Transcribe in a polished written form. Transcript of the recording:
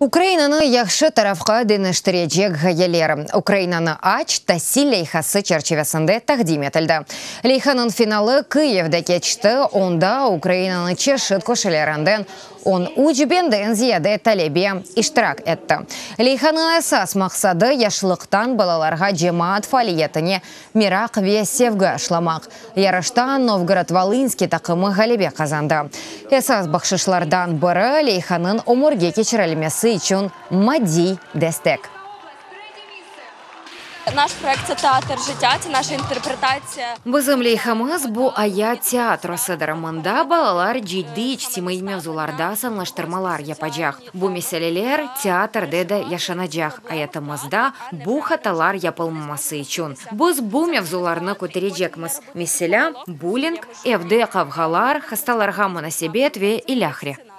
Украинаны яхшы тарафқа денештірежек ғайелері. Украинаны ач тәсі лейхасы чарчевесінде тәқдим етілді. Лейханың финалы Киевде кечті, онда Украинаны чешіт көшелерінден он учбенден зияде талебе иштирак етті. Лейханың əsas мақсады яшылықтан балаларға жемаат фалиетіне мирақ ве севгі ашламақ. Ярыштан Новгород-Волынский тақымы ғалебе қазанды. Əsas бақшышлардан бірі Лейханың омырге кечірілмесі için Мадій дестек. Наш проект – це театр життя, це наша інтерпретація. Bizim Leyxamız bu aya teatrosıdır. Mında balalar ciddi içtimai mevzularda sanlaştırmalar yapacak. Bu meseleler teatrda da yaşanacak. Hayatımızda bu hatalar yapılmaması için. Biz bu mevzularını көтерecekmiz. Mesela bullying, evde kavgalar, hastalarga münasebet ve ilahri.